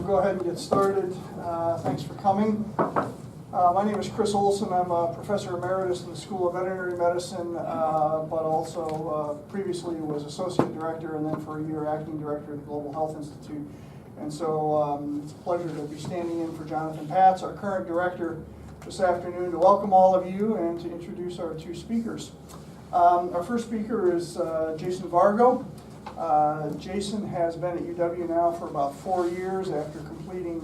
go ahead and get started. Thanks for coming. My name is Chris Olson. I'm a professor emeritus in the School of Veterinary Medicine, but also previously was associate director and then for a year acting director of the Global Health Institute. And so it's a pleasure to be standing in for Jonathan Patz, our current director, this afternoon to welcome all of you and to introduce our two speakers. Our first speaker is Jason Vargo. Jason has been at UW now for about 4 years after completing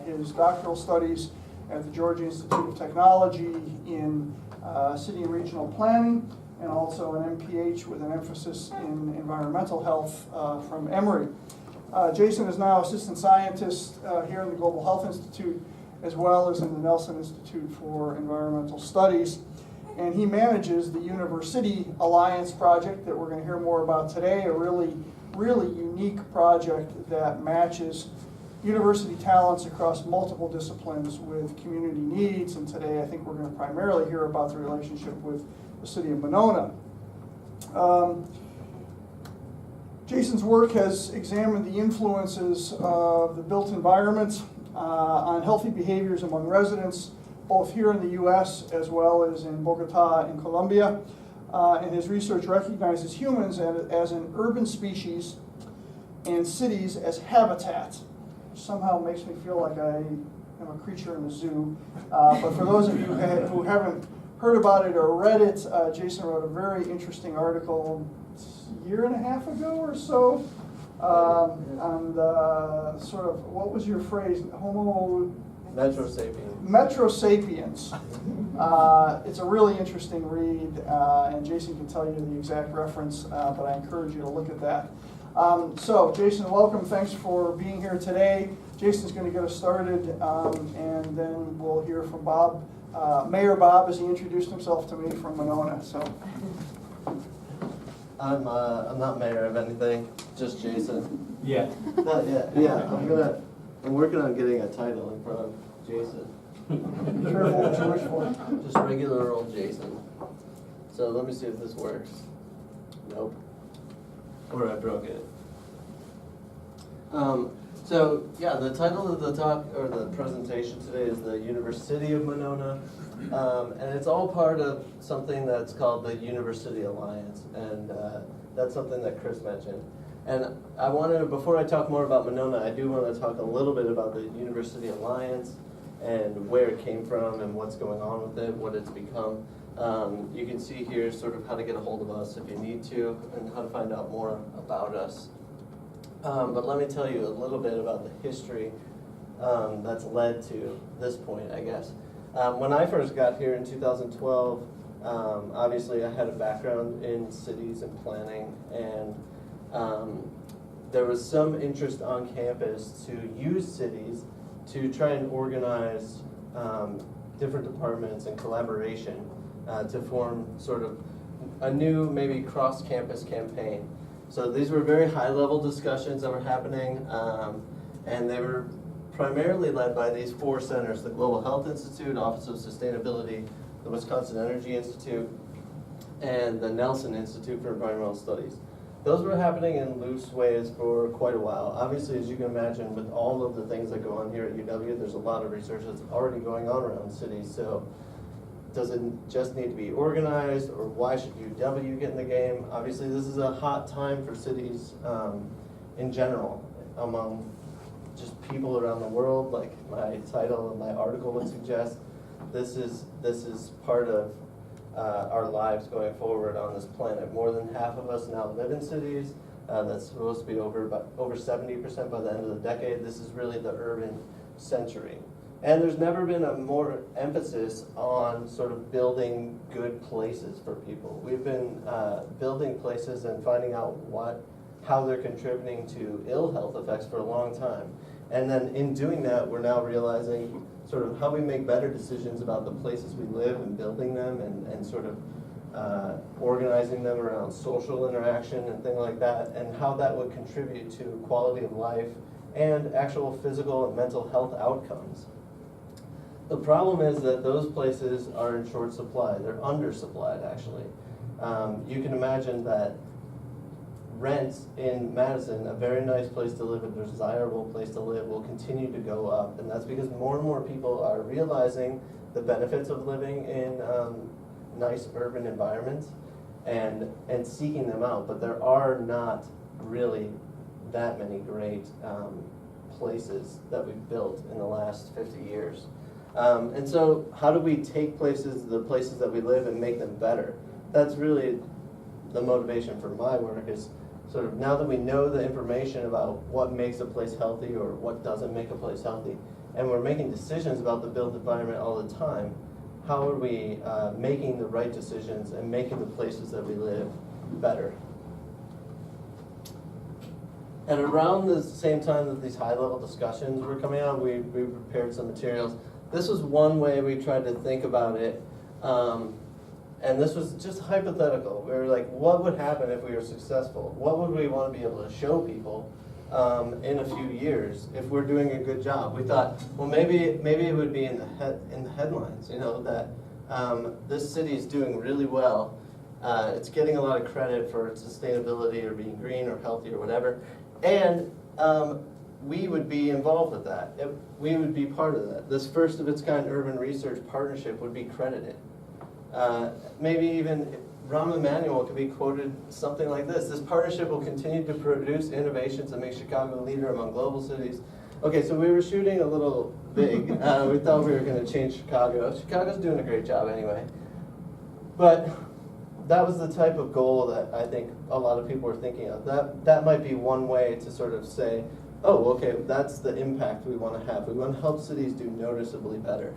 his doctoral studies at the Georgia Institute of Technology in city and regional planning, and also an MPH with an emphasis in environmental health from Emory. Jason is now assistant scientist here in the Global Health Institute, as well as in the Nelson Institute for Environmental Studies. And he manages the UniverCity Alliance project that we're going to hear more about today, a really unique project that matches university talents across multiple disciplines with community needs. And today I think we're going to primarily hear about the relationship with the city of Monona. Jason's work has examined the influences of the built environment on healthy behaviors among residents, both here in the U.S. as well as in Bogota in Colombia. And his research recognizes humans as an urban species and cities as habitats. Somehow makes me feel like I am a creature in a zoo. But for those of you who haven't heard about it or read it, Jason wrote a very interesting article a year and a half ago or so on the sort of, what was your phrase? Metro Sapiens. Metro Sapiens. It's a really interesting read, and Jason can tell you the exact reference, but I encourage you to look at that. So, Jason, welcome. Thanks for being here today. Jason's going to get us started, and then we'll hear from Bob, Mayor Bob, as he introduced himself to me from Monona. So, I'm not mayor of anything, just Jason. Yeah. Yeah. I'm working on getting a title in front of Jason. careful what you wish for. Just regular old Jason. So let me see if this works. Nope. Or I broke it. So yeah, the title of the talk or the presentation today is the UniverCity of Monona, and it's all part of something that's called the UniverCity Alliance, and that's something that Chris mentioned. And I wanted to, before I talk more about Monona, I do want to talk a little bit about the UniverCity Alliance and where it came from and what's going on with it, what it's become. You can see here sort of how to get a hold of us if you need to and how to find out more about us. But let me tell you a little bit about the history that's led to this point, I guess. When I first got here in 2012, obviously I had a background in cities and planning, and there was some interest on campus to use cities to try and organize different departments and collaboration to form sort of a new, maybe cross-campus campaign. So these were very high-level discussions that were happening, and they were primarily led by these 4 centers: the Global Health Institute, Office of Sustainability, the Wisconsin Energy Institute, and the Nelson Institute for Environmental Studies. Those were happening in loose ways for quite a while. Obviously, as you can imagine, with all of the things that go on here at UW, there's a lot of research that's already going on around cities. So does it just need to be organized, or why should UW get in the game? Obviously, this is a hot time for cities in general, among just people around the world, like my title of my article would suggest. This is part of our lives going forward on this planet. More than half of us now live in cities. That's supposed to be over 70% by the end of the decade. This is really the urban century. And there's never been a more emphasis on sort of building good places for people. We've been building places and finding out how they're contributing to ill health effects for a long time. And then in doing that, we're now realizing sort of how we make better decisions about the places we live and building them, and sort of organizing them around social interaction and things like that, and how that would contribute to quality of life and actual physical and mental health outcomes. The problem is that those places are in short supply. They're undersupplied, actually. You can imagine that rents in Madison, a very nice place to live, a desirable place to live, will continue to go up. And that's because more and more people are realizing the benefits of living in nice urban environments and seeking them out. But there are not really that many great places that we've built in the last 50 years. And so how do we take the places that we live, and make them better? That's really the motivation for my work, is sort of, now that we know the information about what makes a place healthy or what doesn't make a place healthy, and we're making decisions about the built environment all the time, how are we making the right decisions and making the places that we live better? And around the same time that these high-level discussions were coming out, we prepared some materials. This was one way we tried to think about it, and this was just hypothetical. We were like, what would happen if we were successful? What would we want to be able to show people in a few years if we're doing a good job? We thought, well, maybe it would be in the headlines, you know, that this city is doing really well. It's getting a lot of credit for its sustainability or being green or healthy or whatever, and we would be involved with that. We would be part of that. This first of its kind urban research partnership would be credited. Maybe even Rahm Emanuel could be quoted something like this: this partnership will continue to produce innovations that make Chicago a leader among global cities. Okay, so we were shooting a little big. We thought we were going to change Chicago. Chicago's doing a great job anyway. But that was the type of goal that I think a lot of people were thinking of. That might be one way to sort of say, oh, okay, that's the impact we want to have. We want to help cities do noticeably better.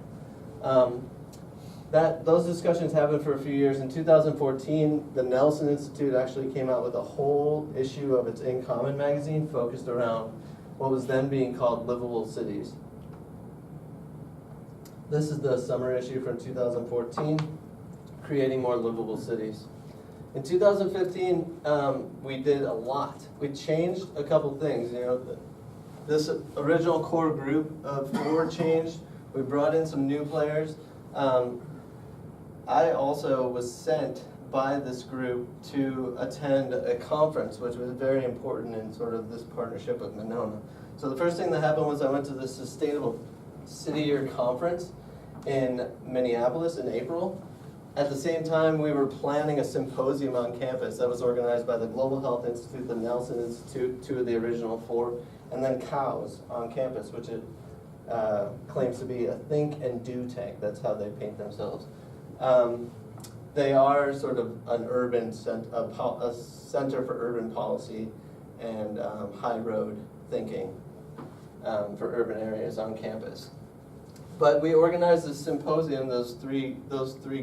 Those discussions happened for a few years. In 2014, the Nelson Institute actually came out with a whole issue of its In Common magazine focused around what was then being called livable cities. This is the summer issue from 2014, Creating More Livable Cities. In 2015, we did a lot. We changed a couple things. You know, this original core group of 4 changed. We brought in some new players. I also was sent by this group to attend a conference, which was very important in sort of this partnership with Monona. So the first thing that happened was I went to the Sustainable City Year conference in Minneapolis in April. At the same time, we were planning a symposium on campus that was organized by the Global Health Institute, the Nelson Institute, 2 of the original 4, and then COWS on campus, which it claims to be a think and do tank. That's how they paint themselves. They are sort of an urban a center for urban policy and high road thinking for urban areas on campus. But we organized this symposium, those three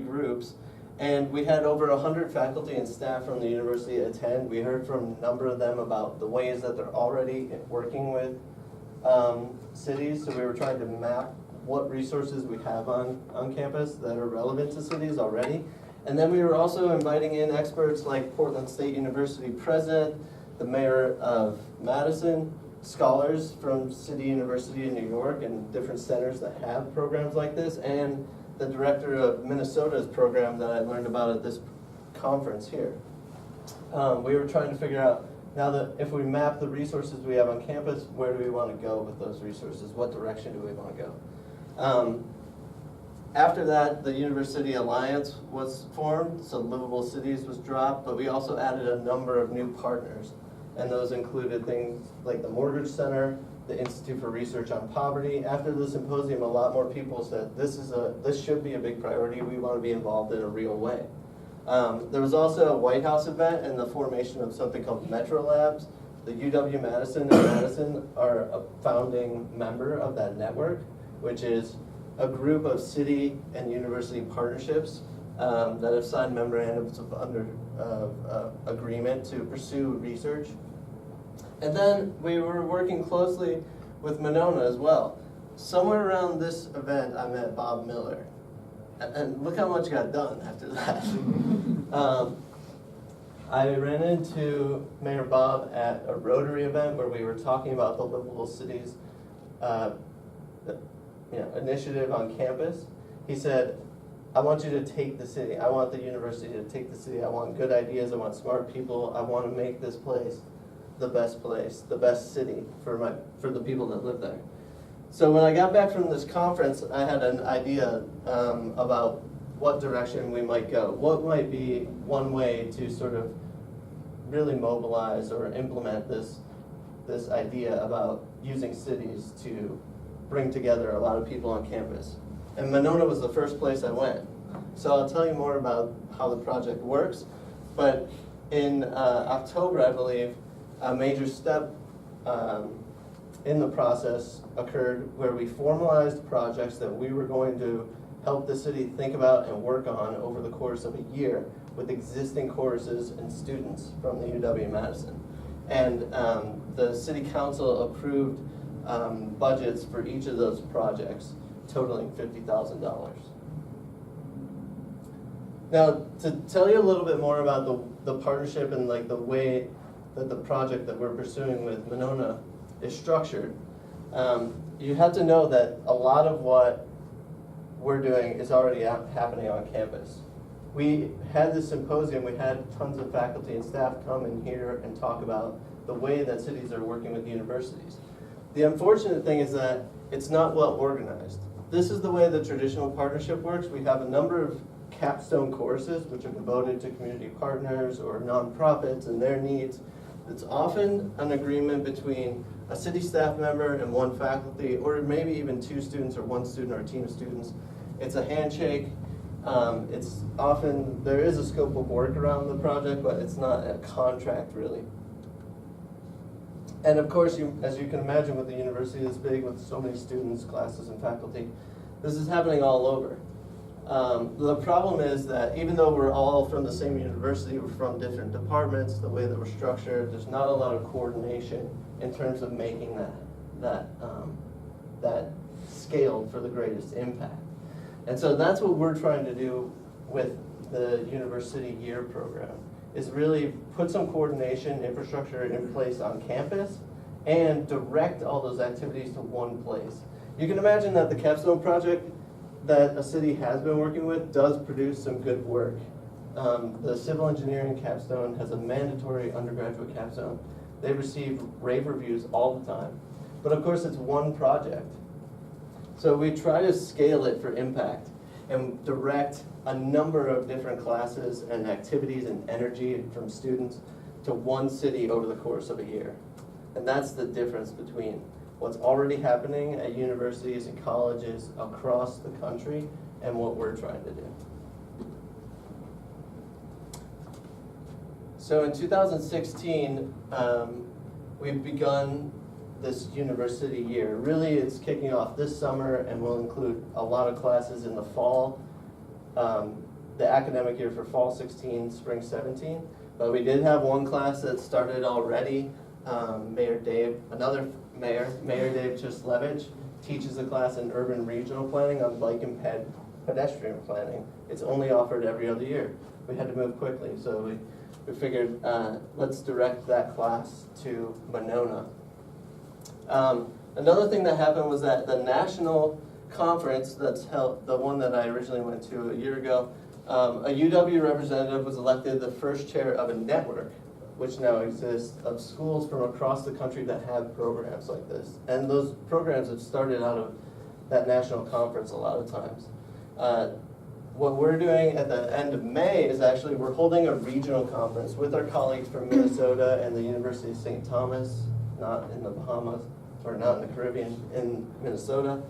groups, and we had over 100 faculty and staff from the university attend. We heard from a number of them about the ways that they're already working with cities. So we were trying to map what resources we have on campus that are relevant to cities already. And then we were also inviting in experts like Portland State University president, the mayor of Madison, scholars from City University in New York and different centers that have programs like this, and the director of Minnesota's program that I learned about at this conference here. We were trying to figure out, now that if we map the resources we have on campus, where do we want to go with those resources? What direction do we want to go? After that, the UniverCity Alliance was formed, so Livable Cities was dropped, but we also added a number of new partners. And those included things like the Mortgage Center, the Institute for Research on Poverty. After the symposium, a lot more people said, this should be a big priority. We want to be involved in a real way. There was also a White House event and the formation of something called Metro Labs. The UW-Madison and Madison are a founding member of that network, which is a group of city and university partnerships that have signed memorandums of agreement to pursue research. And then we were working closely with Monona as well. Somewhere around this event, I met Bob Miller. And look how much got done after that. I ran into Mayor Bob at a Rotary event where we were talking about the Livable Cities initiative on campus. He said, I want you to take the city. I want the university to take the city. I want good ideas. I want smart people. I want to make this place, the best city for the people that live there. So when I got back from this conference, I had an idea about what direction we might go. What might be one way to sort of really mobilize or implement this idea about using cities to bring together a lot of people on campus. And Monona was the first place I went. So I'll tell you more about how the project works. But in October, I believe, a major step in the process occurred where we formalized projects that we were going to help the city think about and work on over the course of a year with existing courses and students from the UW-Madison. And the city council approved budgets for each of those projects totaling $50,000. Now, to tell you a little bit more about the partnership and like the way that the project that we're pursuing with Monona is structured, you have to know that a lot of what we're doing is already happening on campus. We had this symposium, we had tons of faculty and staff come in here and talk about the way that cities are working with universities. The unfortunate thing is that it's not well organized. This is the way the traditional partnership works. We have a number of capstone courses which are devoted to community partners or nonprofits and their needs. It's often an agreement between a city staff member and one faculty, or maybe even two students or one student or a team of students. It's a handshake. It's often, there is a scope of work around the project, but it's not a contract really. And of course, as you can imagine, with the university this big, with so many students, classes, and faculty, this is happening all over. The problem is that even though we're all from the same university, we're from different departments, the way that we're structured, there's not a lot of coordination in terms of making that scaled for the greatest impact. And so that's what we're trying to do with the UniverCity Year program, is really put some coordination infrastructure in place on campus and direct all those activities to one place. You can imagine that the capstone project that a city has been working with does produce some good work. The civil engineering capstone has a mandatory undergraduate capstone. They receive rave reviews all the time. But of course it's one project. So we try to scale it for impact and direct a number of different classes and activities and energy from students to one city over the course of a year. And that's the difference between what's already happening at universities and colleges across the country and what we're trying to do. So in 2016, we've begun this UniverCity Year. Really, it's kicking off this summer and will include a lot of classes in the fall, the academic year for fall 16, spring 17. But we did have one class that started already. Mayor Dave Chislevich teaches a class in urban regional planning on bike and pedestrian planning. It's only offered every other year. We had to move quickly, so we figured let's direct that class to Monona. Another thing that happened was that the national conference that's held, the one that I originally went to a year ago, a UW representative was elected the first chair of a network which now exists of schools from across the country that have programs like this. And those programs have started out of that national conference a lot of times. What we're doing at the end of May is actually we're holding a regional conference with our colleagues from Minnesota and the University of St. Thomas, not in the Bahamas, or not in the Caribbean, in Minnesota.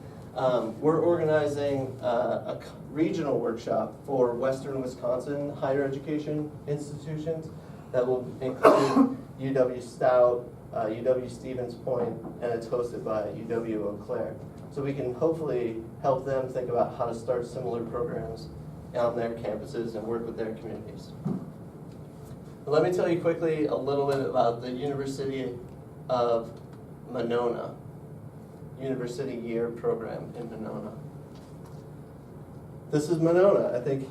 We're organizing a regional workshop for Western Wisconsin higher education institutions that will include UW Stout, UW Stevens Point, and it's hosted by UW Eau Claire. So we can hopefully help them think about how to start similar programs on their campuses and work with their communities. But let me tell you quickly a little bit about the UniverCity of Monona, UniverCity Year program in Monona. This is Monona. I think,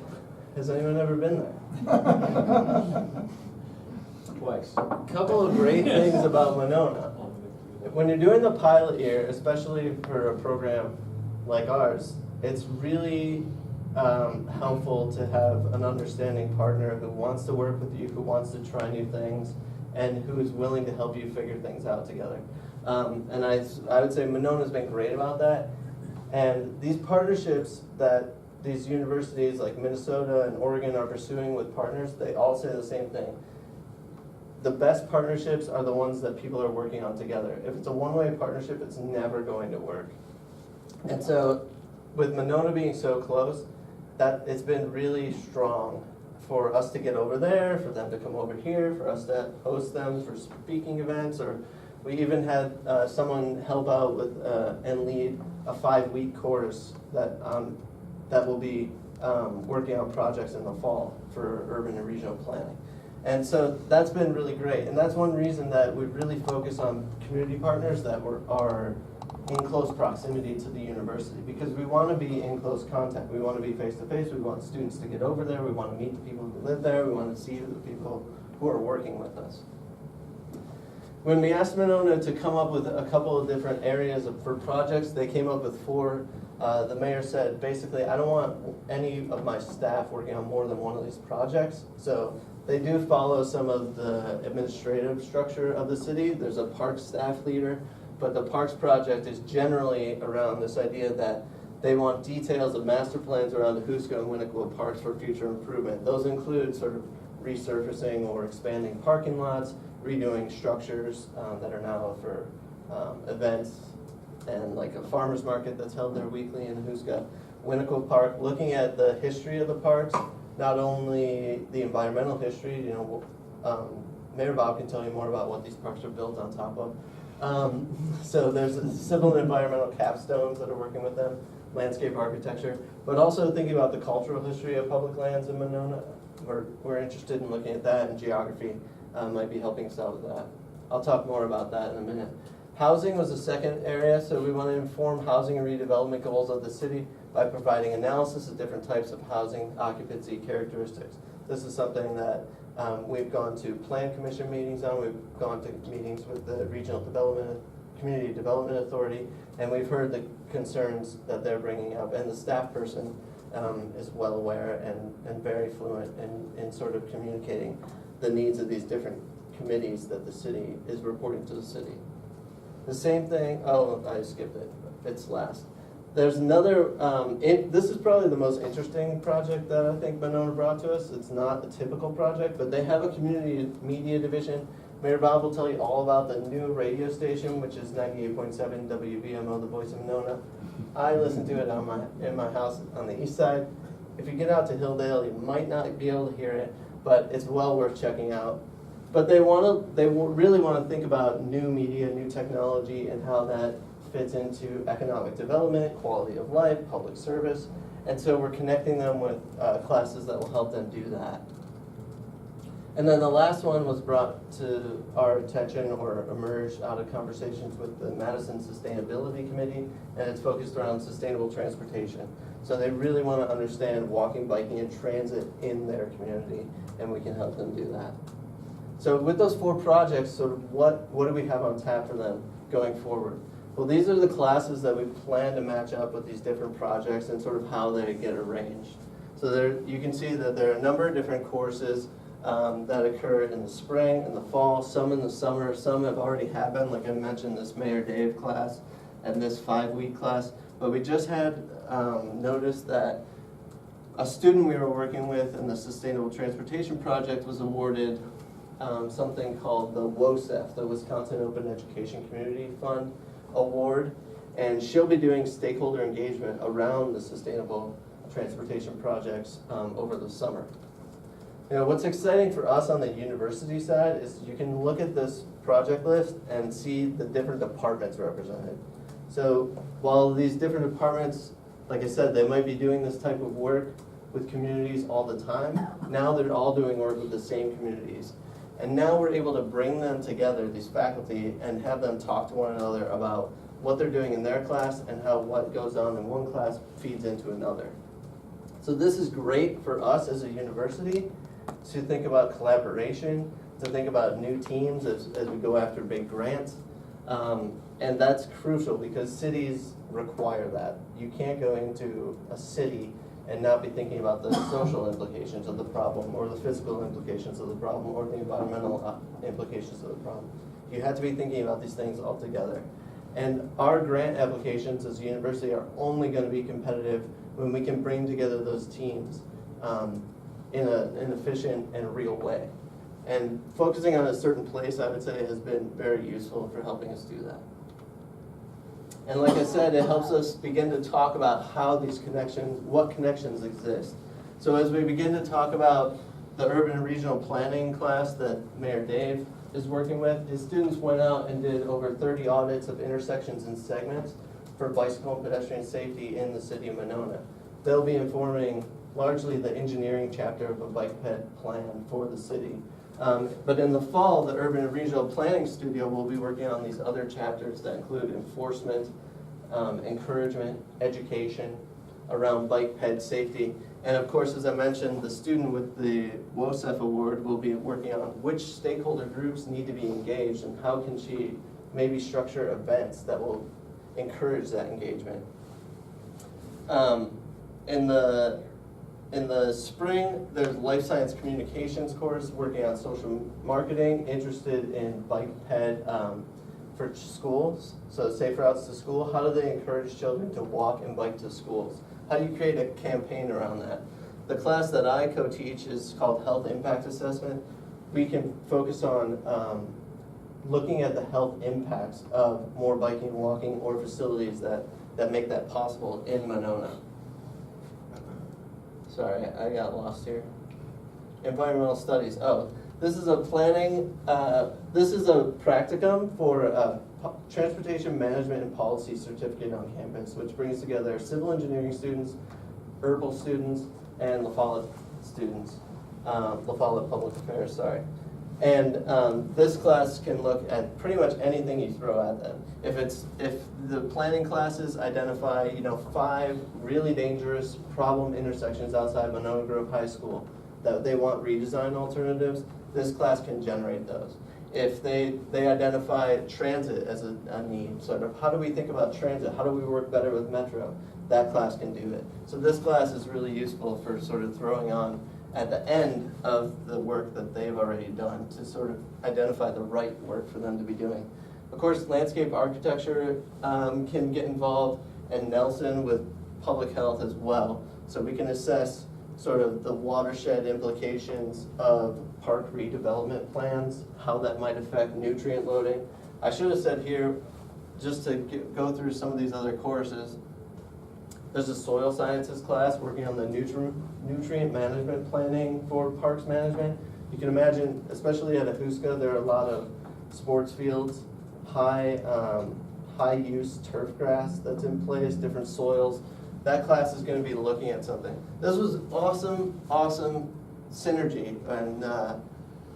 has anyone ever been there? Twice. A couple of great things about Monona. When you're doing the pilot year, especially for a program like ours, it's really helpful to have an understanding partner who wants to work with you, who wants to try new things, and who is willing to help you figure things out together. And I would say Monona's been great about that. And these partnerships that these universities like Minnesota and Oregon are pursuing with partners, they all say the same thing. The best partnerships are the ones that people are working on together. If it's a one-way partnership, it's never going to work. And so with Monona being so close, that it's been really strong for us to get over there, for them to come over here, for us to host them for speaking events, or we even had someone help out with and lead a 5-week course that will be working on projects in the fall for urban and regional planning. And so that's been really great. And that's one reason that we really focus on community partners that are in close proximity to the university, because we want to be in close contact. We want to be face-to-face. We want students to get over there. We want to meet the people who live there. We want to see the people who are working with us. When we asked Monona to come up with a couple of different areas for projects, they came up with 4. The mayor said, basically, I don't want any of my staff working on more than one of these projects. So they do follow some of the administrative structure of the city. There's a parks staff leader, but the parks project is generally around this idea that they want details of master plans around the Husko and Winnequa parks for future improvement. Those include sort of resurfacing or expanding parking lots, redoing structures that are now for events, and like a farmer's market that's held there weekly in Huska. Winnequa Park, looking at the history of the parks, not only the environmental history, you know, Mayor Bob can tell you more about what these parks are built on top of. So there's civil and environmental capstones that are working with them, landscape architecture, but also thinking about the cultural history of public lands in Monona. We're interested in looking at that, and geography might be helping us out with that. I'll talk more about that in a minute. Housing was the second area, so we want to inform housing and redevelopment goals of the city by providing analysis of different types of housing occupancy characteristics. This is something that we've gone to Plan Commission meetings on, we've gone to meetings with the Regional Development, Community Development Authority, and we've heard the concerns that they're bringing up, and the staff person is well aware and very fluent in sort of communicating the needs of these different committees that the city is reporting to the city. The same thing, oh, I skipped it, it's last. There's another, this is probably the most interesting project that I think Monona brought to us. It's not a typical project, but they have a community media division. Mayor Bob will tell you all about the new radio station, which is 98.7 WBMO, the voice of Monona. I listen to it in my house on the east side. If you get out to Hilldale, you might not be able to hear it, but it's well worth checking out. But they really want to think about new media, new technology, and how that fits into economic development, quality of life, public service. And so we're connecting them with classes that will help them do that. And then the last one was brought to our attention or emerged out of conversations with the Madison Sustainability Committee, and it's focused around sustainable transportation. So they really want to understand walking, biking, and transit in their community, and we can help them do that. So with those 4 projects, sort of what do we have on tap for them going forward? Well, these are the classes that we plan to match up with these different projects and sort of how they get arranged. So there, you can see that there are a number of different courses that occur in the spring, in the fall, some in the summer, some have already happened, like I mentioned, this Mayor Dave class and this 5-week class. But we just had noticed that a student we were working with in the Sustainable Transportation Project was awarded something called the WOSEF, the Wisconsin Open Education Community Fund Award, and she'll be doing stakeholder engagement around the sustainable transportation projects over the summer. You know, what's exciting for us on the university side is you can look at this project list and see the different departments represented. So while these different departments, like I said, they might be doing this type of work with communities all the time, now they're all doing work with the same communities. And now we're able to bring them together, these faculty, and have them talk to one another about what they're doing in their class and how what goes on in one class feeds into another. So this is great for us as a university to think about collaboration, to think about new teams as we go after big grants. And that's crucial because cities require that. You can't go into a city and not be thinking about the social implications of the problem, or the physical implications of the problem, or the environmental implications of the problem. You have to be thinking about these things all together. And our grant applications as a university are only going to be competitive when we can bring together those teams in an efficient and real way. And focusing on a certain place, I would say, has been very useful for helping us do that. And like I said, it helps us begin to talk about how these connections, what connections exist. So as we begin to talk about the urban and regional planning class that Mayor Dave is working with, his students went out and did over 30 audits of intersections and segments for bicycle and pedestrian safety in the city of Monona. They'll be informing largely the engineering chapter of a bike ped plan for the city. But in the fall, the Urban and Regional Planning Studio will be working on these other chapters that include enforcement, encouragement, education around bike ped safety. And of course, as I mentioned, the student with the WOSEF award will be working on which stakeholder groups need to be engaged and how can she maybe structure events that will encourage that engagement. In the spring, there's life science communications course working on social marketing, interested in bike ped for schools. So safe routes to school. How do they encourage children to walk and bike to schools? How do you create a campaign around that? The class that I co-teach is called Health Impact Assessment. We can focus on looking at the health impacts of more biking and walking or facilities that make that possible in Monona. Sorry, I got lost here. Environmental studies. Oh, this is a planning, this is a practicum for Transportation Management and Policy Certificate on campus, which brings together civil engineering students, herbal students, and La Follette students, La Follette Public Affairs, sorry. And this class can look at pretty much anything you throw at them. If the planning classes identify 5 really dangerous problem intersections outside Monona Grove High School that they want redesign alternatives, this class can generate those. If they identify transit as a need, sort of how do we think about transit? How do we work better with Metro? That class can do it. So this class is really useful for sort of throwing on at the end of the work that they've already done to sort of identify the right work for them to be doing. Of course, landscape architecture can get involved, and Nelson with public health as well. So we can assess sort of the watershed implications of park redevelopment plans, how that might affect nutrient loading. I should have said here, just to go through some of these other courses, there's a soil sciences class working on the nutrient management planning for parks management. You can imagine, especially at Ahuska, there are a lot of sports fields, high use turf grass that's in place, different soils. That class is going to be looking at something. This was awesome synergy and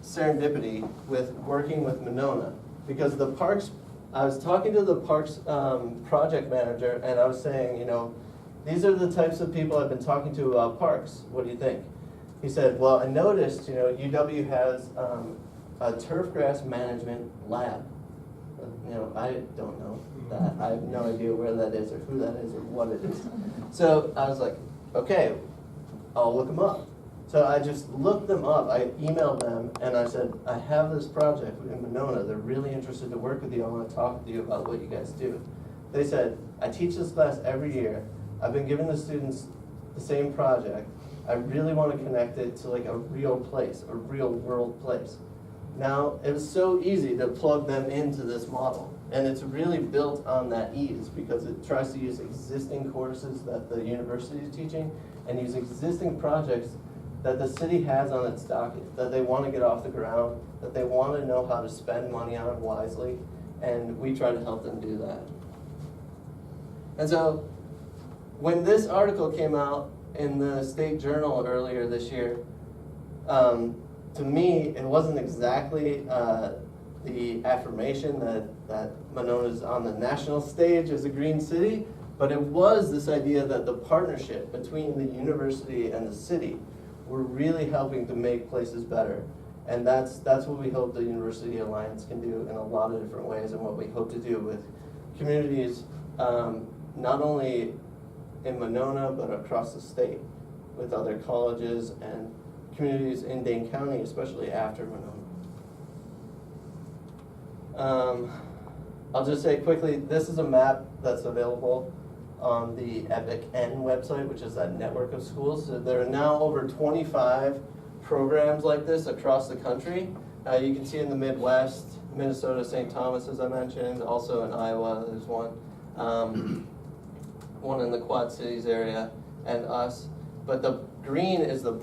serendipity with working with Monona, because the parks, I was talking to the parks project manager, and I was saying, these are the types of people I've been talking to about parks. What do you think? He said, well, I noticed, UW has a turf grass management lab. I don't know that. I have no idea where that is or who that is or what it is. So I was like, okay, I'll look them up. So I just looked them up. I emailed them and I said, I have this project in Monona. They're really interested to work with you. I want to talk with you about what you guys do. They said, I teach this class every year. I've been giving the students the same project. I really want to connect it to like a real place, a real world place. Now, it was so easy to plug them into this model. And it's really built on that ease because it tries to use existing courses that the university is teaching and use existing projects that the city has on its docket, that they want to get off the ground, that they want to know how to spend money on wisely, and we try to help them do that. And so, when this article came out in the State Journal earlier this year, to me, it wasn't exactly the affirmation that Monona's on the national stage as a green city, but it was this idea that the partnership between the university and the city were really helping to make places better. And that's what we hope the University Alliance can do in a lot of different ways, and what we hope to do with communities, not only in Monona, but across the state. with other colleges and communities in Dane County, especially after Monona. I'll just say quickly, this is a map that's available on the EPIC N website, which is that network of schools. So there are now over 25 programs like this across the country. You can see in the Midwest, Minnesota, St. Thomas, as I mentioned, also in Iowa, there's one. One in the Quad Cities area, and us. But the green is the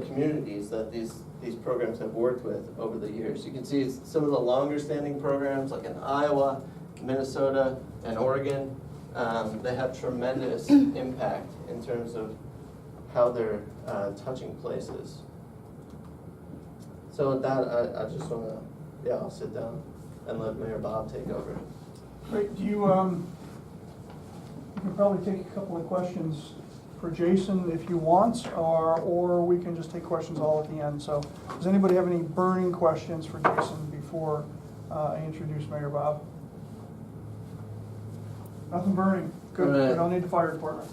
communities that these programs have worked with over the years. You can see some of the longer standing programs like in Iowa, Minnesota, and Oregon. They have tremendous impact in terms of how they're touching places. So with that, I just want to, I'll sit down and let Mayor Bob take over. Great. Do you can probably take a couple of questions for Jason if you want, or we can just take questions all at the end. So does anybody have any burning questions for Jason before I introduce Mayor Bob? Nothing burning. Good. Right. We don't need the fire department.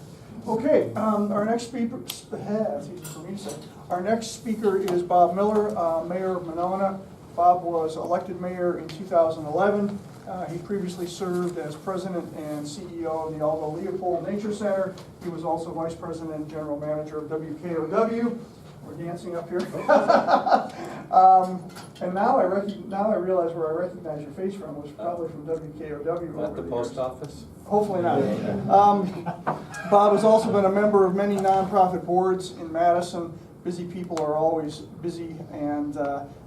Okay, our next speaker, it's easy for me to say. Our next speaker is Bob Miller, Mayor of Monona. Bob was elected mayor in 2011. He previously served as president and CEO of the Aldo Leopold Nature Center. He was also vice president and general manager of WKOW. We're dancing up here. And now I realize where I recognize your face from was probably from WKOW. At the post office? Hopefully not. Bob has also been a member of many nonprofit boards in Madison. Busy people are always busy, and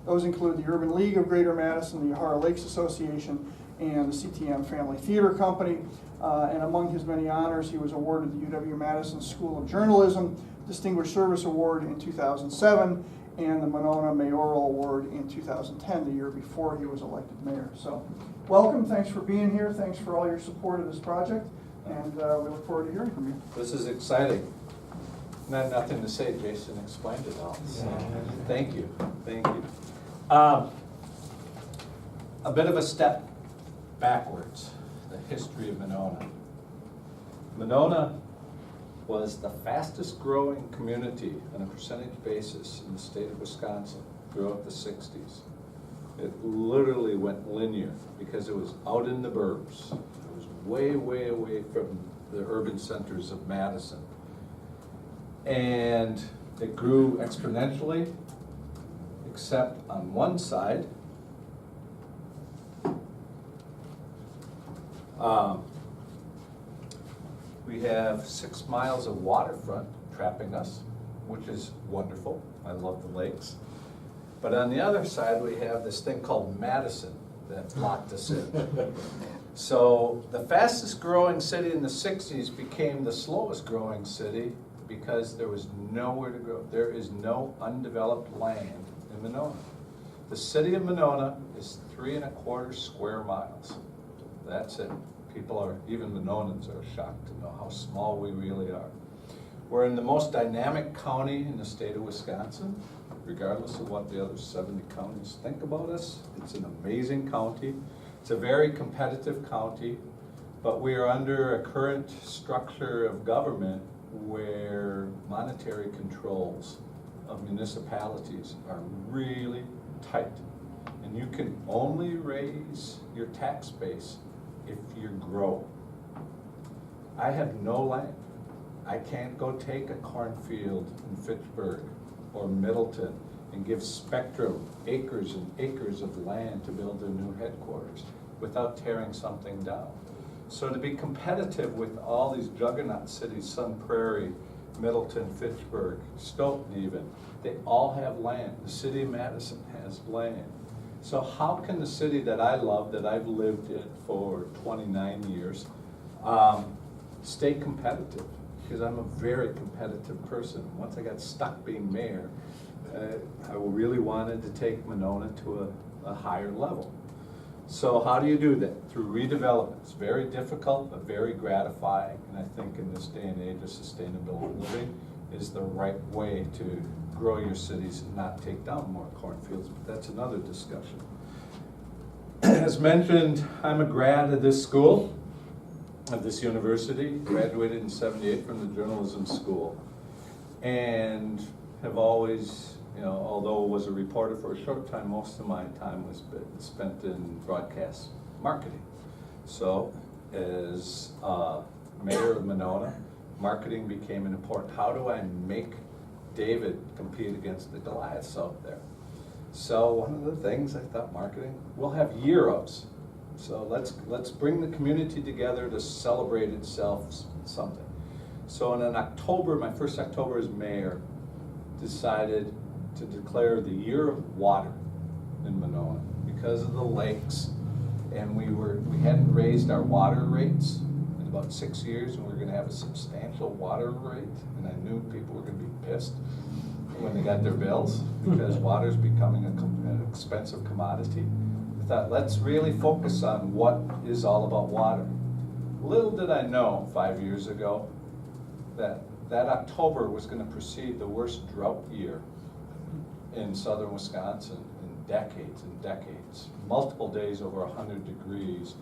those include the Urban League of Greater Madison, the Yahara Lakes Association, and the CTM Family Theater Company. And among his many honors, he was awarded the UW-Madison School of Journalism Distinguished Service Award in 2007 and the Monona Mayoral Award in 2010, the year before he was elected mayor. So welcome, thanks for being here, thanks for all your support of this project, and we look forward to hearing from you. This is exciting. Nothing to say, Jason explained it all. So, thank you, thank you. A bit of a step backwards, the history of Monona. Monona was the fastest growing community on a percentage basis in the state of Wisconsin throughout the 60s. It literally went linear because it was out in the burbs. It was way, way away from the urban centers of Madison. And it grew exponentially, except on one side, we have 6 miles of waterfront trapping us, which is wonderful. I love the lakes. But on the other side, we have this thing called Madison that locked us in. So the fastest growing city in the 60s became the slowest growing city because there was nowhere to grow. There is no undeveloped land in Monona. The city of Monona is 3 1/4 square miles. That's it. People are, even Mononans are shocked to know how small we really are. We're in the most dynamic county in the state of Wisconsin, regardless of what the other 70 counties think about us. It's an amazing county. It's a very competitive county, but we are under a current structure of government where monetary controls of municipalities are really tight. And you can only raise your tax base if you grow. I have no land. I can't go take a cornfield in Fitchburg or Middleton and give Spectrum acres and acres of land to build their new headquarters without tearing something down. So to be competitive with all these juggernaut cities, Sun Prairie, Middleton, Fitchburg, Stoughton even, they all have land. The city of Madison has land. So how can the city that I love, that I've lived in for 29 years, stay competitive? Because I'm a very competitive person. Once I got stuck being mayor, I really wanted to take Monona to a higher level. So how do you do that? Through redevelopment. It's very difficult, but very gratifying. And I think in this day and age of sustainable living is the right way to grow your cities and not take down more cornfields, but that's another discussion. As mentioned, I'm a grad of this school, of this university, graduated in '78 from the journalism school. and have always, although I was a reporter for a short time, most of my time was spent in broadcast marketing. So as mayor of Monona, marketing became an important, how do I make David compete against the Goliaths out there? So one of the things I thought, marketing, we'll have year-ofs. So let's bring the community together to celebrate itself something. So in October, my first October as mayor, decided to declare the year of water in Monona because of the lakes. And we hadn't raised our water rates in about 6 years, and we were gonna have a substantial water rate. And I knew people were gonna be pissed when they got their bills because water's becoming an expensive commodity. I thought, let's really focus on what is all about water. Little did I know 5 years ago that October was going to precede the worst drought year in southern Wisconsin in decades and decades. Multiple days over 100 degrees,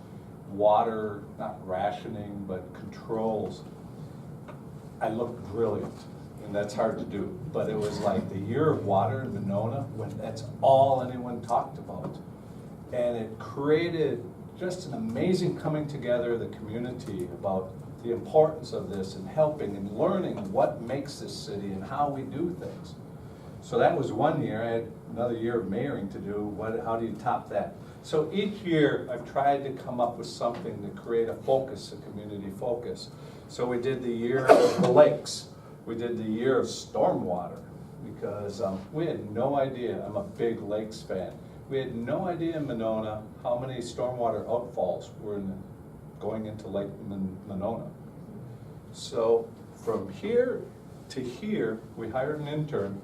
water, not rationing, but controls. I looked brilliant, and that's hard to do, but it was like the year of water in Monona, when that's all anyone talked about. And it created just an amazing coming together of the community about the importance of this and helping and learning what makes this city and how we do things. So that was 1 year. I had another year of mayoring to do. How do you top that? So each year I've tried to come up with something to create a focus, a community focus. So we did the year of the lakes. We did the year of stormwater because we had no idea. I'm a big lakes fan. We had no idea in Monona how many stormwater outfalls were going into Lake Monona. So from here to here, we hired an intern,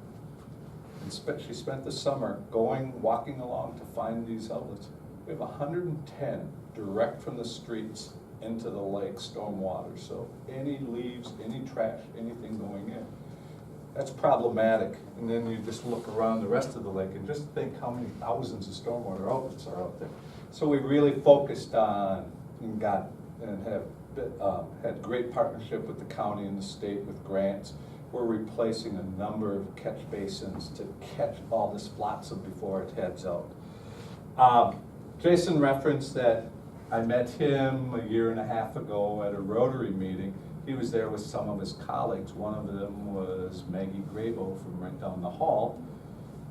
and she spent the summer walking along to find these outlets. We have 110 direct from the streets into the lake stormwater. So any leaves, any trash, anything going in. That's problematic. And then you just look around the rest of the lake and just think how many thousands of stormwater outlets are out there. So we really focused on and have had great partnership with the county and the state with grants. We're replacing a number of catch basins to catch all this flotsam before it heads out. Jason referenced that I met him 1.5 years ago at a Rotary meeting. He was there with some of his colleagues. One of them was Maggie Grabo from right down the hall.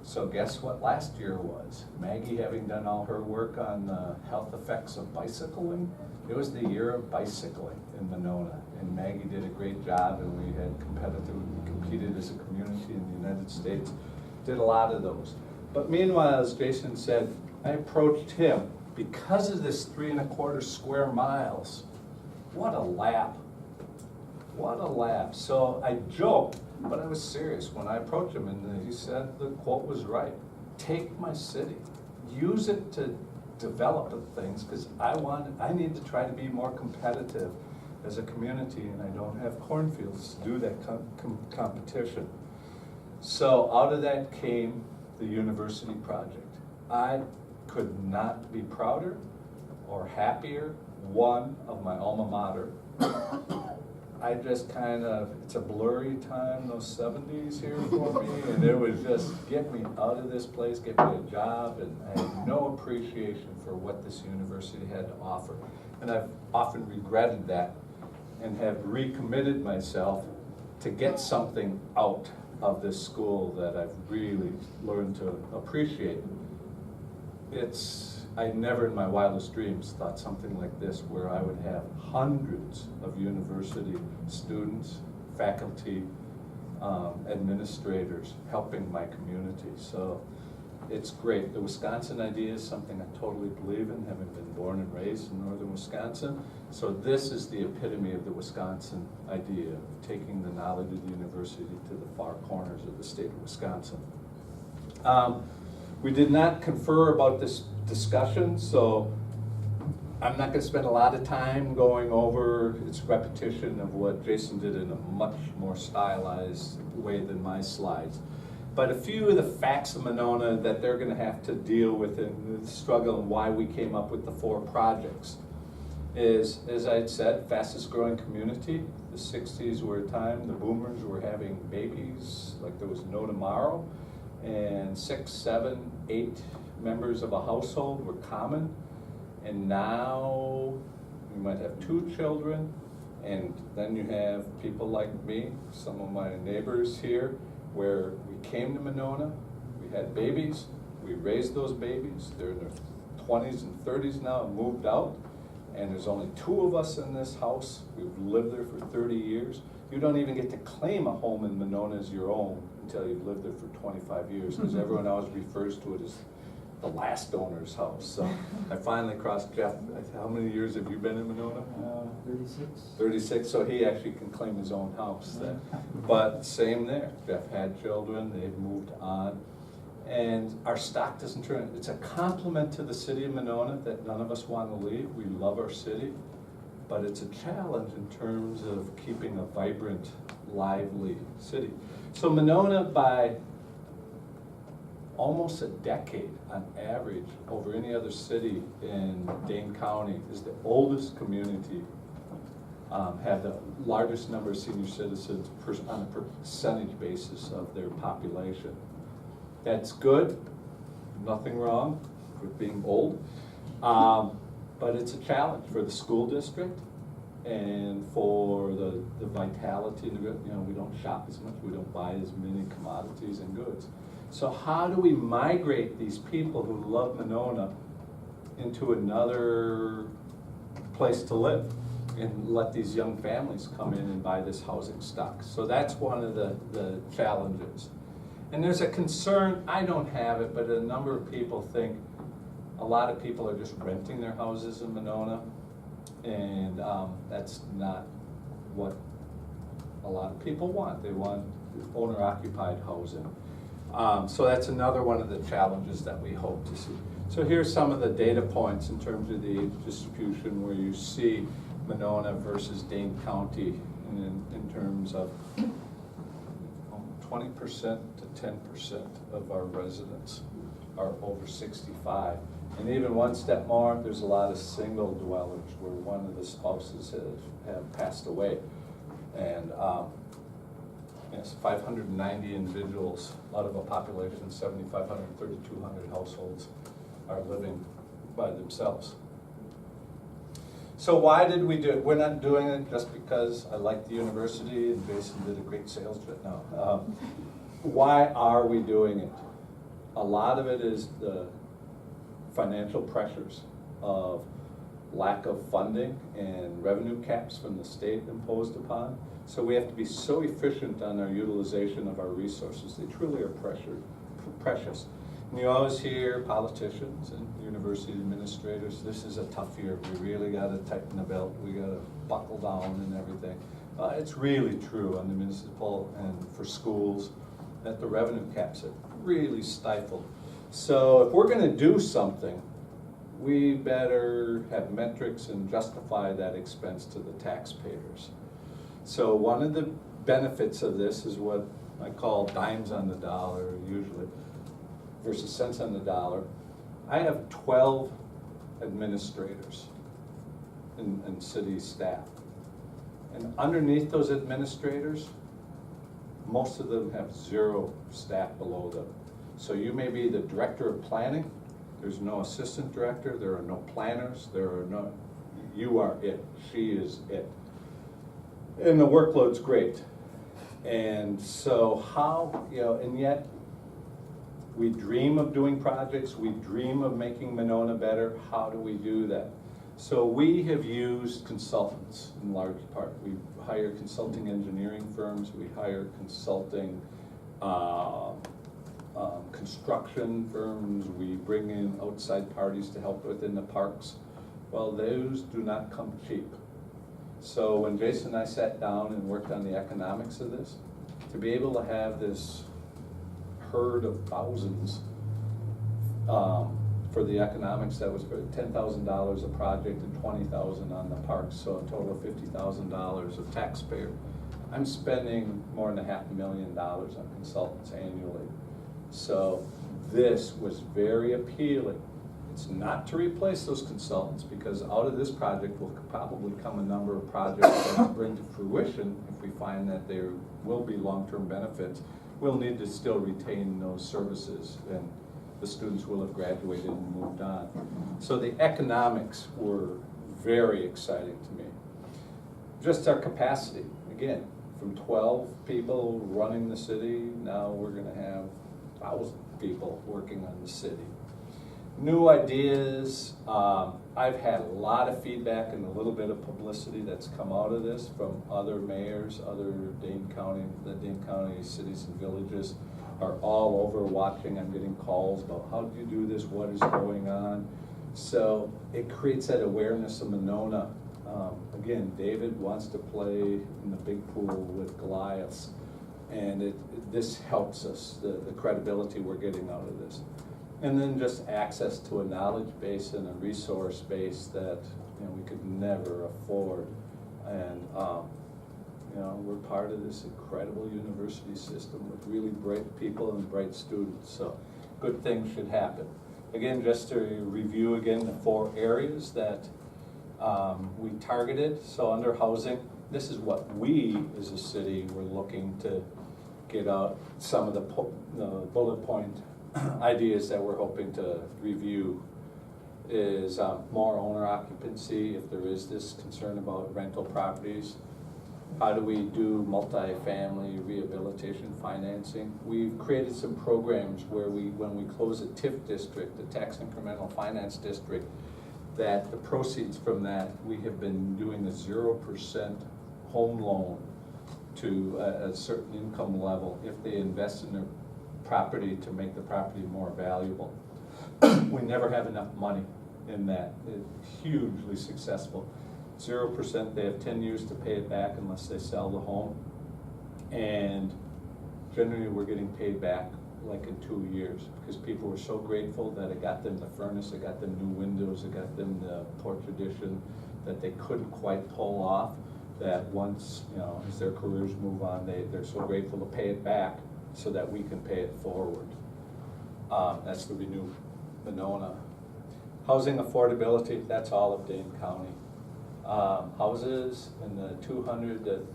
So guess what last year was? Maggie, having done all her work on the health effects of bicycling, it was the year of bicycling in Monona. And Maggie did a great job, and we had competed as a community in the United States, did a lot of those. But meanwhile, as Jason said, I approached him because of this 3¼ square miles. What a lap. What a lap. So I joked, but I was serious when I approached him, and he said the quote was right. Take my city, use it to develop things, because I need to try to be more competitive as a community, and I don't have cornfields to do that competition. So out of that came the UniverCity project. I could not be prouder or happier, one of my alma mater. I just it's a blurry time, those 70s here for me, and it was just get me out of this place, get me a job, and I had no appreciation for what this university had to offer. And I've often regretted that and have recommitted myself to get something out of this school that I've really learned to appreciate. I never in my wildest dreams thought something like this, where I would have hundreds of university students, faculty, administrators helping my community. So it's great. The Wisconsin idea is something I totally believe in, having been born and raised in northern Wisconsin. So this is the epitome of the Wisconsin idea, of taking the knowledge of the university to the far corners of the state of Wisconsin. We did not confer about this discussion, so I'm not going to spend a lot of time going over its repetition of what Jason did in a much more stylized way than my slides. But a few of the facts of Monona that they're going to have to deal with in the struggle and why we came up with the 4 projects. is, as I'd said, fastest growing community. The 60s were a time the boomers were having babies like there was no tomorrow, and 6, 7, 8 members of a household were common. And now you might have 2 children, and then you have people like me, some of my neighbors here, where we came to Monona, we had babies, we raised those babies, they're in their 20s and 30s now and moved out, and there's only 2 of us in this house. We've lived there for 30 years. You don't even get to claim a home in Monona as your own until you've lived there for 25 years, because everyone always refers to it as the last owner's house. So I finally crossed Jeff. How many years have you been in Monona? 36. 36, so he actually can claim his own house then. But same there, Jeff had children, they've moved on. And our stock doesn't turn. It's a compliment to the city of Monona that none of us want to leave. We love our city, but it's a challenge in terms of keeping a vibrant, lively city. So Monona, by almost a decade on average over any other city in Dane County, is the oldest community, have the largest number of senior citizens on a percentage basis of their population. That's good, nothing wrong with being old, but it's a challenge for the school district and for the vitality. You know, we don't shop as much, we don't buy as many commodities and goods. So how do we migrate these people who love Monona into another place to live and let these young families come in and buy this housing stock? So that's one of the challenges. And there's a concern, I don't have it, but a number of people think a lot of people are just renting their houses in Monona, and that's not what a lot of people want. They want owner-occupied housing. So that's another one of the challenges that we hope to see. So here's some of the data points in terms of the age distribution where you see Monona versus Dane County in terms of 20% to 10% of our residents are over 65. And even one step more, there's a lot of single dwellers where one of the spouses have passed away. And yes, 590 individuals out of a population of 7,500, 3,200 households are living by themselves. So why did we do it? We're not doing it just because I like the university and Jason did a great sales job. No. Why are we doing it? A lot of it is the financial pressures of lack of funding and revenue caps from the state imposed upon. So we have to be so efficient on our utilization of our resources. They truly are precious. And you always hear politicians and university administrators, this is a tough year. We really got to tighten the belt. We got to buckle down and everything. It's really true on the municipal and for schools that the revenue caps have really stifled. So if we're going to do something, we better have metrics and justify that expense to the taxpayers. So one of the benefits of this is what I call dimes on the dollar usually versus cents on the dollar. I have 12 administrators and city staff. And underneath those administrators, most of them have 0 staff below them. So you may be the director of planning, there's no assistant director, there are no planners, you are it, she is it. And the workload's great. And so how, and yet we dream of doing projects, we dream of making Monona better. How do we do that? So we have used consultants in large part. We hire consulting engineering firms, we hire consulting construction firms, we bring in outside parties to help within the parks. Well, those do not come cheap. So when Jason and I sat down and worked on the economics of this, to be able to have this herd of thousands for the economics, that was for $10,000 a project and $20,000 on the parks, so a total of $50,000 of taxpayer. I'm spending more than $500,000 on consultants annually. So this was very appealing. It's not to replace those consultants, because out of this project will probably come a number of projects that bring to fruition. If we find that there will be long-term benefits, we'll need to still retain those services, and the students will have graduated and moved on. So the economics were very exciting to me. Just our capacity, again, from 12 people running the city, now we're gonna have 1,000 people working on the city. New ideas. I've had a lot of feedback and a little bit of publicity that's come out of this from other mayors, other Dane County cities and villages are all over watching. I'm getting calls about how do you do this, what is going on. So it creates that awareness of Monona. Again, David wants to play in the big pool with Goliaths, and this helps us, the credibility we're getting out of this. And then just access to a knowledge base and a resource base that we could never afford. And we're part of this incredible university system with really bright people and bright students. So good things should happen. Again, just to review again the 4 areas that we targeted. So under housing, this is what we as a city were looking to get out, some of the bullet point ideas that we're hoping to review is more owner occupancy if there is this concern about rental properties. How do we do multifamily rehabilitation financing? We've created some programs where when we close a TIF district, the tax incremental finance district, that the proceeds from that, we have been doing a 0% home loan to a certain income level if they invest in their property to make the property more valuable. We never have enough money in that. It's hugely successful. 0%, they have 10 years to pay it back unless they sell the home. And generally we're getting paid back like in 2 years because people were so grateful that it got them the furnace, it got them new windows, it got them the porch addition that they couldn't quite pull off, that once, as their careers move on, they're so grateful to pay it back so that we can pay it forward. That's the Renew Monona. Housing affordability, that's all of Dane County. Houses in the $200,000 to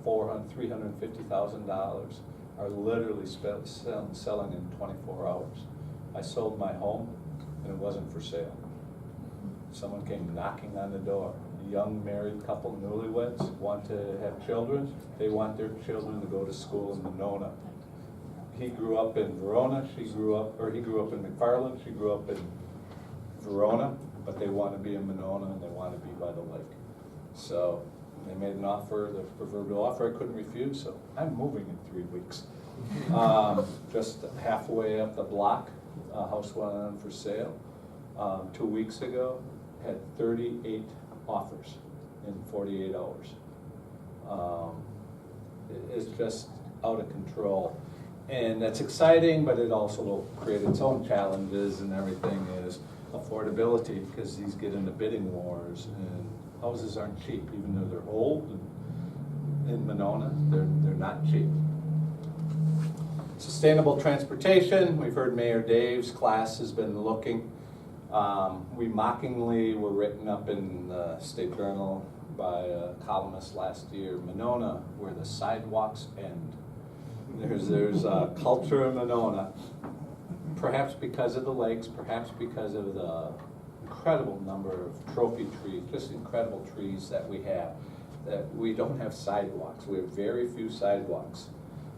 $350,000 are literally selling in 24 hours. I sold my home and it wasn't for sale. Someone came knocking on the door. A young married couple, newlyweds, want to have children. They want their children to go to school in Monona. He grew up in Verona, he grew up in McFarland, she grew up in Verona, but they want to be in Monona and they want to be by the lake. So they made an offer, the proverbial offer I couldn't refuse, so I'm moving in 3 weeks. Just halfway up the block, a house went on for sale 2 weeks ago, had 38 offers in 48 hours. It's just out of control. And that's exciting, but it also will create its own challenges, and everything is affordability, because these get into bidding wars, and houses aren't cheap, even though they're old. And in Monona, they're not cheap. Sustainable transportation, we've heard Mayor Dave's class has been looking. We mockingly were written up in the State Journal by a columnist last year, Monona, where the sidewalks end. There's a culture in Monona, perhaps because of the lakes, perhaps because of the incredible number of trophy trees, just incredible trees that we have, that we don't have sidewalks. We have very few sidewalks.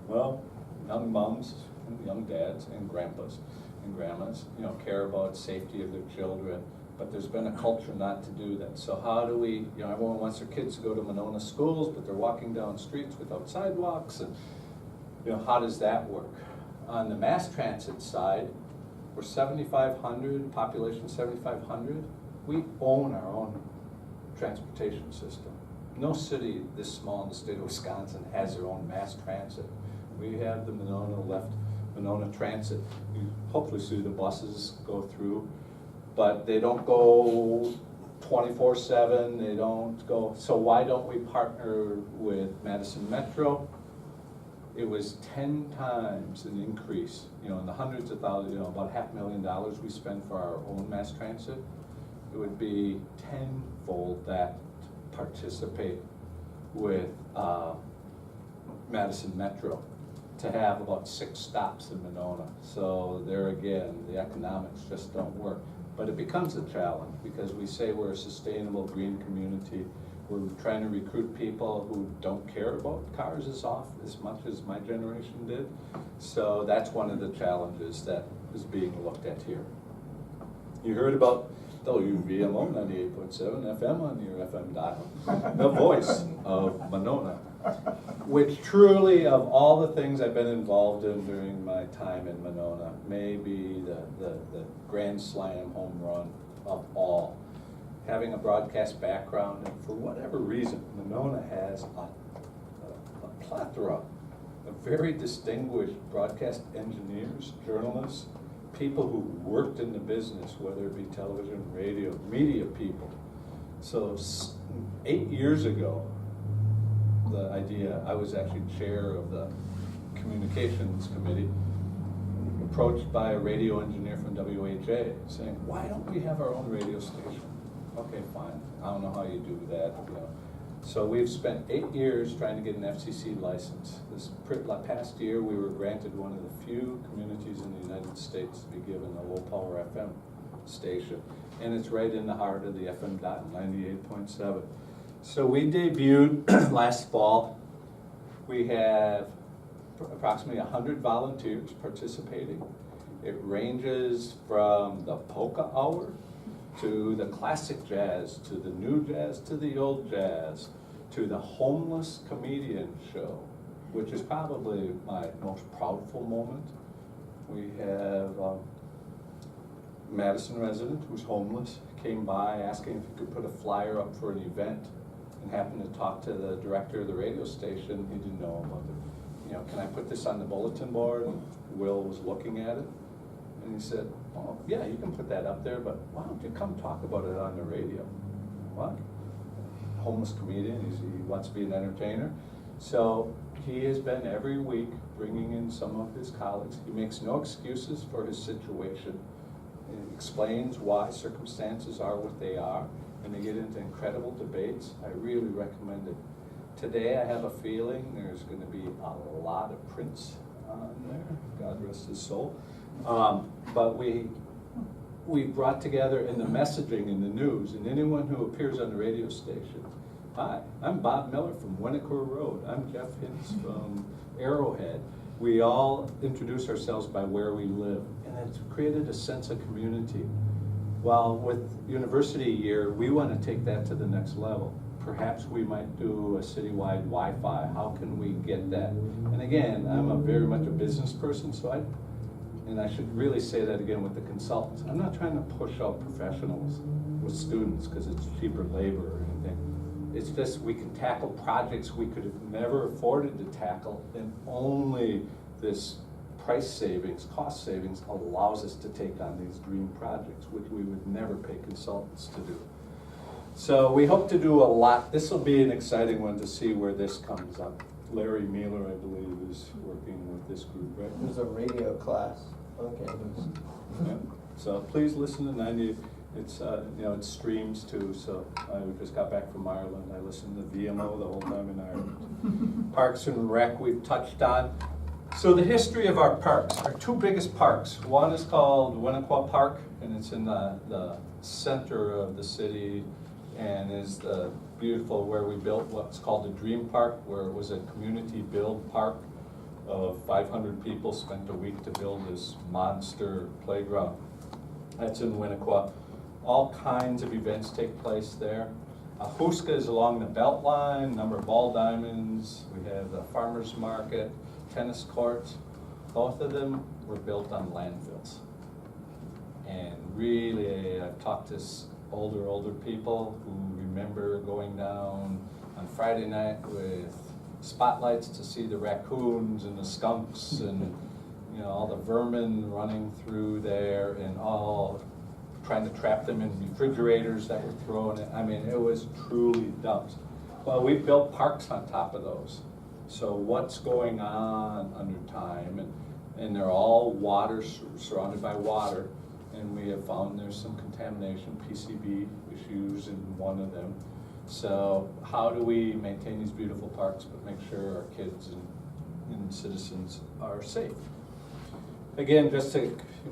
Well, young moms, young dads, and grandpas and grandmas, care about safety of their children, but there's been a culture not to do that. So how do we, everyone wants their kids to go to Monona schools, but they're walking down streets without sidewalks, and how does that work? On the mass transit side, we're 7,500, population 7,500. We own our own transportation system. No city this small in the state of Wisconsin has their own mass transit. We have the Monona Transit. You hopefully see the buses go through, but they don't go 24/7, they don't go, so why don't we partner with Madison Metro? it was 10 times an increase, you know, in the hundreds of thousands, you know, about $500,000 we spend for our own mass transit. It would be tenfold that to participate with Madison Metro, to have about 6 stops in Monona. So there again, the economics just don't work. But it becomes a challenge because we say we're a sustainable green community. We're trying to recruit people who don't care about cars as much as my generation did. So that's one of the challenges that is being looked at here. You heard about WVMO 98.7 FM on your FM dial, the voice of Monona, which truly, of all the things I've been involved in during my time in Monona, may be the grand slam home run of all. Having a broadcast background, and for whatever reason, Monona has a plethora of very distinguished broadcast engineers, journalists, people who worked in the business, whether it be television, radio, media people. So 8 years ago, the idea, I was actually chair of the communications committee, approached by a radio engineer from WHA saying, why don't we have our own radio station? Okay, fine, I don't know how you do that, you know. So we've spent 8 years trying to get an FCC license. This past year, we were granted one of the few communities in the United States to be given a low-power FM station. And it's right in the heart of the FM dot, 98.7. So we debuted last fall. We have approximately 100 volunteers participating. It ranges from the polka hour to the classic jazz, to the new jazz, to the old jazz, to the homeless comedian show, which is probably my most proudful moment. We have Madison resident who's homeless, came by asking if he could put a flyer up for an event, and happened to talk to the director of the radio station. He didn't know about it. You know, can I put this on the bulletin board? And Will was looking at it, and he said, oh, yeah, you can put that up there, but why don't you come talk about it on the radio? What? Homeless comedian, he wants to be an entertainer. So he has been every week bringing in some of his colleagues. He makes no excuses for his situation. He explains why circumstances are what they are, and they get into incredible debates. I really recommend it. Today I have a feeling there's going to be a lot of Prince on there, God rest his soul. But we brought together in the messaging in the news, and anyone who appears on the radio station. Hi, I'm Bob Miller from Winnicor Road. I'm Jeff Hintz from Arrowhead. We all introduce ourselves by where we live, and it's created a sense of community. Well, with UniverCity Year, we want to take that to the next level. Perhaps we might do a citywide Wi-Fi. How can we get that? And again, I'm very much a business person, so I should really say that again with the consultants. I'm not trying to push out professionals with students because it's cheaper labor or anything. It's just we can tackle projects we could have never afforded to tackle, and only this price savings, cost savings allows us to take on these dream projects, which we would never pay consultants to do. So we hope to do a lot. This will be an exciting one to see where this comes up. Larry Mealer, I believe, is working with this group, right? There's a radio class on campus. Yeah. So please listen to 90. It's it streams too. So I just got back from Ireland. I listened to VMO the whole time in Ireland. Parks and Rec we've touched on. So the history of our parks, our two biggest parks. One is called Winnicor Park, and it's in the center of the city, and is the beautiful where we built what's called the Dream Park, where it was a community build park of 500 people spent a week to build this monster playground. That's in Winnicor. All kinds of events take place there. Huska is along the Beltline, number of ball diamonds. We have the farmer's market, tennis courts. Both of them were built on landfills. And really, I've talked to older people who remember going down on Friday night with spotlights to see the raccoons and the skunks and all the vermin running through there, and all trying to trap them in refrigerators that were thrown in. I mean, it was truly dumps. Well, we built parks on top of those. So what's going on under time, and they're all water, surrounded by water, and we have found there's some contamination, PCB issues in one of them. So how do we maintain these beautiful parks but make sure our kids and citizens are safe? Again,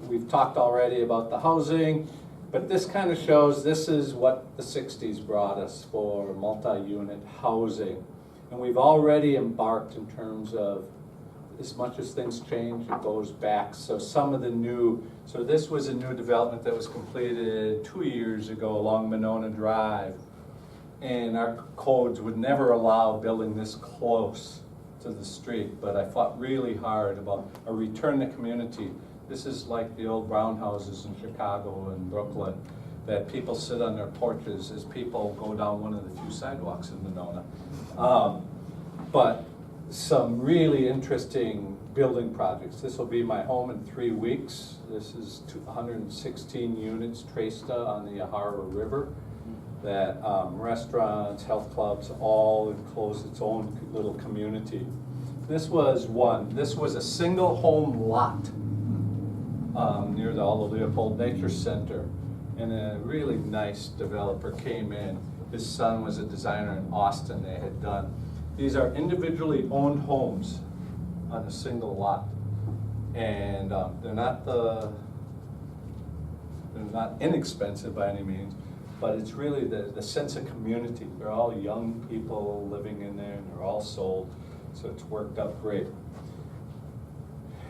we've talked already about the housing, but this kind of shows this is what the 60s brought us for multi-unit housing. And we've already embarked in terms of, as much as things change, it goes back. So so this was a new development that was completed 2 years ago along Monona Drive. And our codes would never allow building this close to the street, but I fought really hard about a return to community. This is like the old brown houses in Chicago and Brooklyn, that people sit on their porches as people go down one of the few sidewalks in Monona. But some really interesting building projects. This will be my home in 3 weeks. This is 116 units traced on the Yahara River, that restaurants, health clubs, all enclose its own little community. This was a single home lot near the Aldo Leopold Nature Center. And a really nice developer came in. His son was a designer in Austin. They had done, these are individually owned homes on a single lot. And they're not inexpensive by any means, but it's really the sense of community. They're all young people living in there, and they're all sold, so it's worked out great.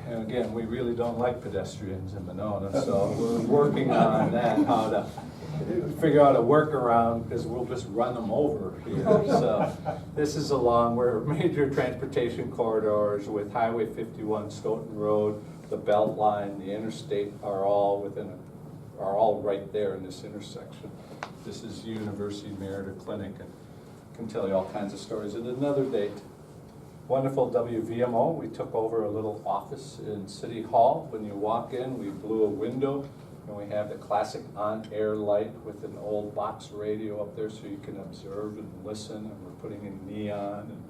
And again, we really don't like pedestrians in Monona, so we're working on that, how to figure out a workaround, because we'll just run them over here. So this is along where major transportation corridors with Highway 51, Stoughton Road, the Belt Line, the interstate are all right there in this intersection. This is University Merida Clinic, and I can tell you all kinds of stories at another date. Wonderful WVMO. We took over a little office in City Hall. When you walk in, we blew a window, and we have the classic on-air light with an old box radio up there so you can observe and listen, and we're putting in neon and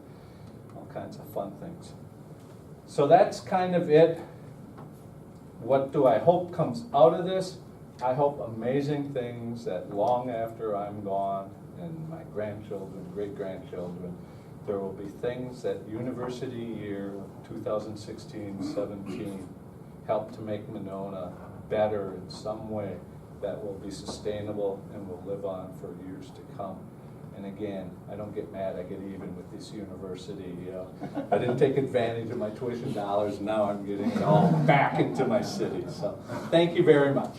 all kinds of fun things. So that's kind of it. What do I hope comes out of this? I hope amazing things that long after I'm gone, and my grandchildren, great-grandchildren, there will be things that UniverCity Year 2016-17 help to make Monona better in some way that will be sustainable and will live on for years to come. And again, I don't get mad, I get even with this university. I didn't take advantage of my tuition dollars, now I'm getting it all back into my city. So thank you very much.